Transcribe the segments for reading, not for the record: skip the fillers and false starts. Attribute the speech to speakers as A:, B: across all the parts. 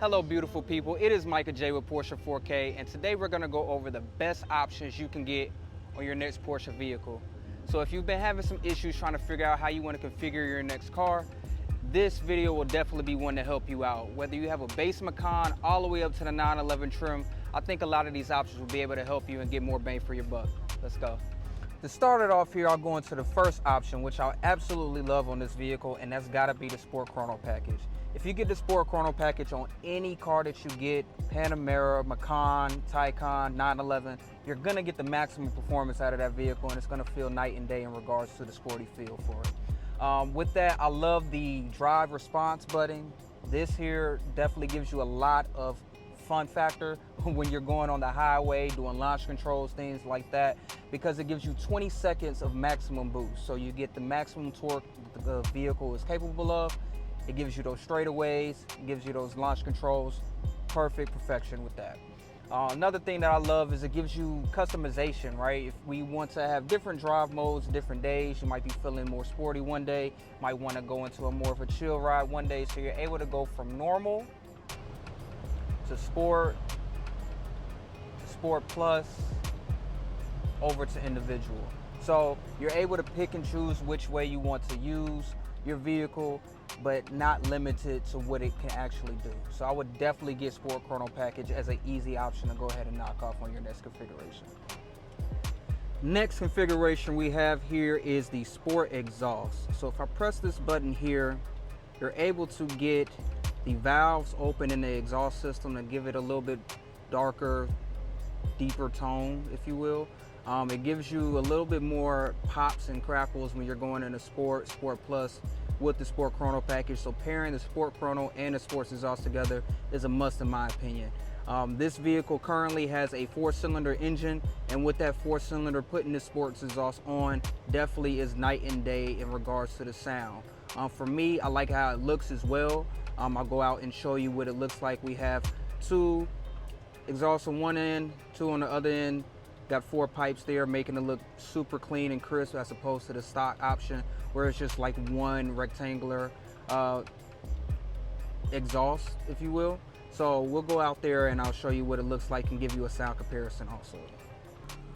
A: Hello beautiful people, it is Micah J with Porsche4k, and today we're going to go over the best options you can get on your next Porsche vehicle. So if you've been having some issues trying to figure out how you want to configure your next car, this video will definitely be one to help you out. Whether you have a base Macan all the way up to the 911 trim, I think a lot of these options will be able to help you and get more bang for your buck. Let's go. To start it off here, I'll go into the first option, which I absolutely love on this vehicle, and that's gotta be the Sport Chrono package. If you get the Sport Chrono package on any car that you get, Panamera, Macan, Taycan, 911, you're gonna get the maximum performance out of that vehicle, and it's gonna feel night and day in regards to the sporty feel for it. With that, I love the drive response button. This here definitely gives you a lot of fun factor when you're going on the highway, doing launch controls, things like that, because it gives you 20 seconds of maximum boost. So you get the maximum torque the vehicle is capable of. It gives you those straightaways, it gives you those launch controls, perfect perfection with that. Another thing that I love is it gives you customization, right? If we want to have different drive modes, different days, you might be feeling more sporty one day, might want to go into a more of a chill ride one day, so you're able to go from normal to Sport Plus, over to individual. So you're able to pick and choose which way you want to use your vehicle, but not limited to what it can actually do. So I would definitely get Sport Chrono package as an easy option to go ahead and knock off on your next configuration. Next configuration we have here is the Sport exhaust. So if I press this button here, you're able to get the valves open in the exhaust system and give it a little bit darker, deeper tone, if you will. It gives you a little bit more pops and crackles when you're going into Sport Plus with the Sport Chrono package. So pairing the Sport Chrono and the Sports exhaust together is a must in my opinion. This vehicle currently has a 4-cylinder engine, and with that 4-cylinder, putting the Sports exhaust on definitely is night and day in regards to the sound. For me, I like how it looks as well. I'll go out and show you what it looks like. We have 2 exhausts on one end, 2 on the other end. Got 4 pipes there, making it look super clean and crisp as opposed to the stock option where it's just like one rectangular exhaust, if you will. So we'll go out there and I'll show you what it looks like and give you a sound comparison also.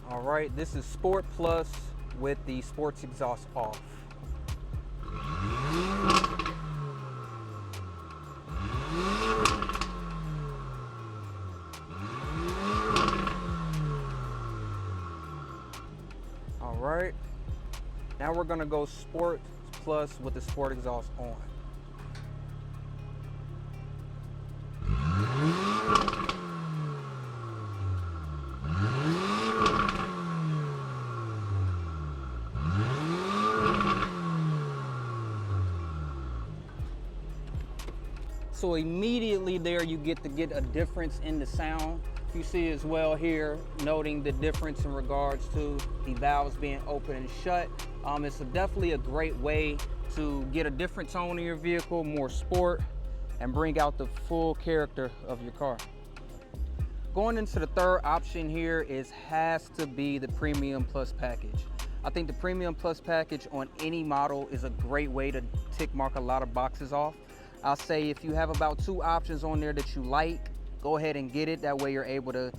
A: All right, this is Sport Plus with the Sports exhaust off. All right, now we're gonna go Sport Plus with the Sport exhaust on. So immediately there you get a difference in the sound. You see as well here, noting the difference in regards to the valves being open and shut. It's definitely a great way to get a different tone in your vehicle, more sport, and bring out the full character of your car. Going into the third option here has to be the Premium Plus package. I think the Premium Plus package on any model is a great way to tick mark a lot of boxes off. I'll say if you have about 2 options on there that you like, go ahead and get it. That way you're able to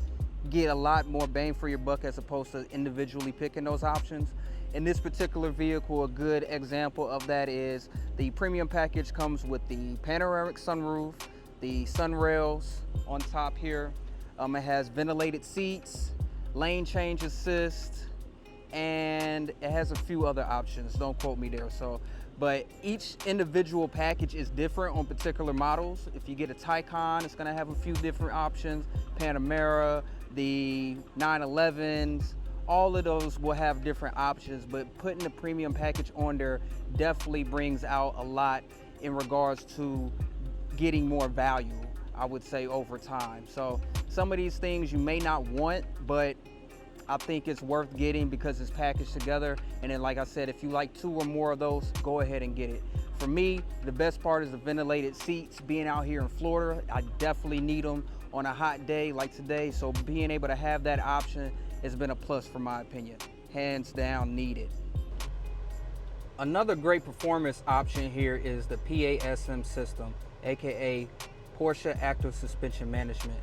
A: get a lot more bang for your buck as opposed to individually picking those options. In this particular vehicle, a good example of that is the premium package comes with the panoramic sunroof, the sun rails on top here. It has ventilated seats, lane change assist, and it has a few other options. Don't quote me there. But each individual package is different on particular models. If you get a Taycan, it's gonna have a few different options. Panamera, the 911s, all of those will have different options, but putting the premium package on there definitely brings out a lot in regards to getting more value, I would say, over time. So some of these things you may not want, but I think it's worth getting because it's packaged together. And then, like I said, if you like 2 or more of those, go ahead and get it. For me, the best part is the ventilated seats. Being out here in Florida, I definitely need them on a hot day like today. So being able to have that option has been a plus for my opinion. Hands down needed. Another great performance option here is the PASM system, aka Porsche Active Suspension Management.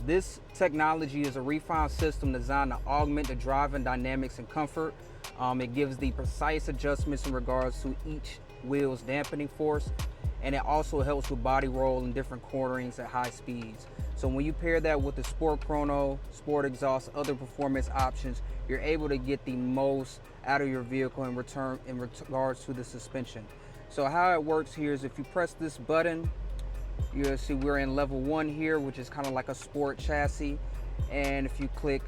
A: This technology is a refined system designed to augment the driving dynamics and comfort. It gives the precise adjustments in regards to each wheel's dampening force, and it also helps with body roll and different cornerings at high speeds. So when you pair that with the Sport Chrono, Sport Exhaust, other performance options, you're able to get the most out of your vehicle in regards to the suspension. So how it works here is if you press this button, you'll see we're in level 1 here, which is kind of like a sport chassis. And if you click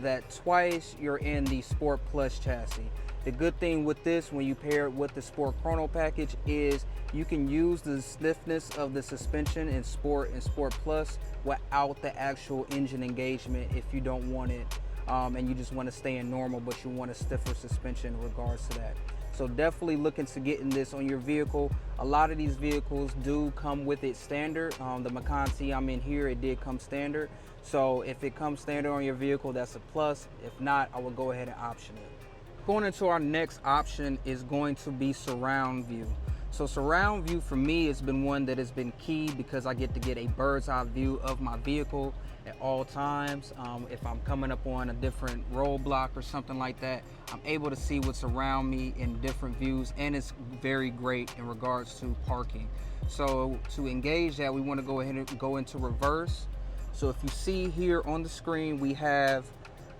A: that twice, you're in the Sport Plus chassis. The good thing with this, when you pair it with the Sport Chrono package, is you can use the stiffness of the suspension in Sport and Sport Plus without the actual engine engagement if you don't want it, and you just want to stay in normal, but you want a stiffer suspension in regards to that. So definitely looking to getting this on your vehicle. A lot of these vehicles do come with it standard. The Macan T I'm in here, it did come standard. So if it comes standard on your vehicle, that's a plus. If not, I will go ahead and option it. Going into our next option is going to be surround view. So surround view for me has been one that has been key because I get to get a bird's eye view of my vehicle at all times. If I'm coming up on a different roadblock or something like that, I'm able to see what's around me in different views, and it's very great in regards to parking. So to engage that, we want to go ahead and go into reverse. So if you see here on the screen, we have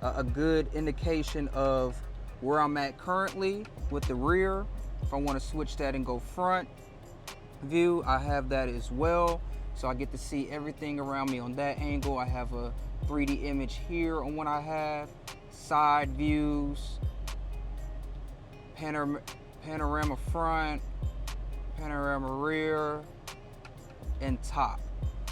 A: a good indication of where I'm at currently with the rear. If I want to switch that and go front view, I have that as well. So I get to see everything around me on that angle. I have a 3D image here on what I have, side views, panorama front, panorama rear, and top.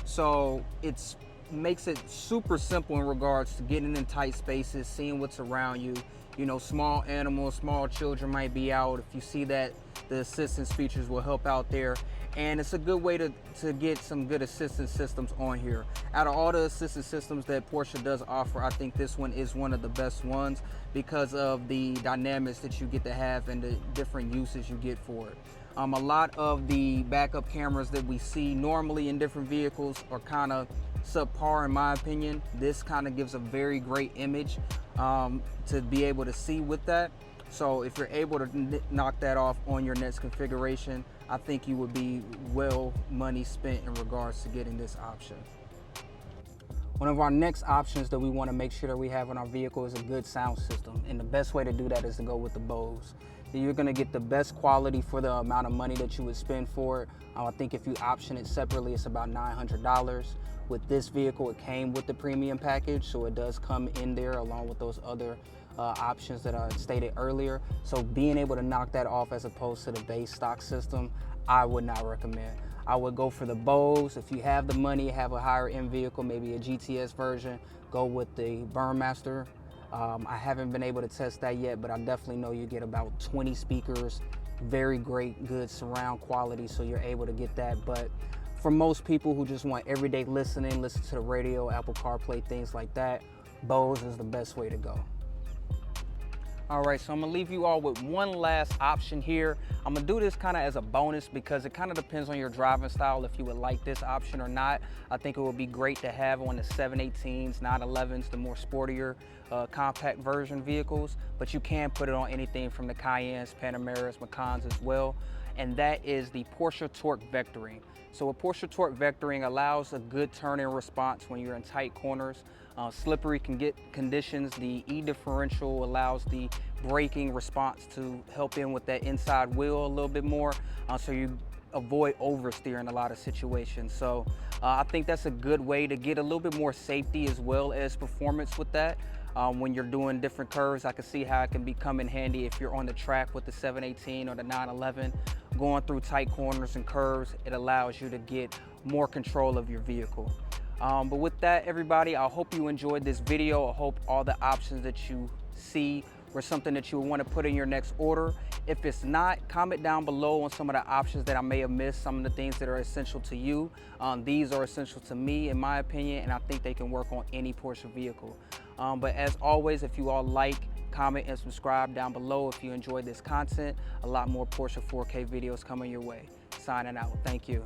A: So it makes it super simple in regards to getting in tight spaces, seeing what's around you. You know, small animals, small children might be out. If you see that, the assistance features will help out there. And it's a good way to get some good assistance systems on here. Out of all the assistance systems that Porsche does offer, I think this one is one of the best ones because of the dynamics that you get to have and the different uses you get for it. A lot of the backup cameras that we see normally in different vehicles are kind of subpar in my opinion. This kind of gives a very great image to be able to see with that. So if you're able to knock that off on your next configuration, I think you would be well money spent in regards to getting this option. One of our next options that we want to make sure that we have in our vehicle is a good sound system. And the best way to do that is to go with the Bose. You're going to get the best quality for the amount of money that you would spend for it. I think if you option it separately, it's about $900. With this vehicle, it came with the premium package, so it does come in there along with those other options that I stated earlier. So being able to knock that off as opposed to the base stock system, I would not recommend. I would go for the Bose. If you have the money, have a higher end vehicle, maybe a GTS version, go with the Burmester. I haven't been able to test that yet, but I definitely know you get about 20 speakers, very great, good surround quality, so you're able to get that. But for most people who just want everyday listening, listen to the radio, Apple CarPlay, things like that, Bose is the best way to go. All right, so I'm gonna leave you all with one last option here. I'm gonna do this kind of as a bonus because it kind of depends on your driving style if you would like this option or not. I think it would be great to have on the 718s, 911s, the more sportier compact version vehicles, but you can put it on anything from the Cayennes, Panameras, Macans as well. And that is the Porsche torque vectoring. So a Porsche torque vectoring allows a good turn-in response when you're in tight corners. Slippery conditions, the E differential allows the braking response to help in with that inside wheel a little bit more, so you avoid oversteer in a lot of situations. So I think that's a good way to get a little bit more safety as well as performance with that. When you're doing different curves, I can see how it can come in handy if you're on the track with the 718 or the 911. Going through tight corners and curves, it allows you to get more control of your vehicle. But with that, everybody, I hope you enjoyed this video. I hope all the options that you see were something that you want to put in your next order. If it's not, comment down below on some of the options that I may have missed, some of the things that are essential to you. These are essential to me, in my opinion, and I think they can work on any Porsche vehicle. But as always, if you all like, comment, and subscribe down below if you enjoyed this content. A lot more Porsche 4K videos coming your way. Signing out. Thank you.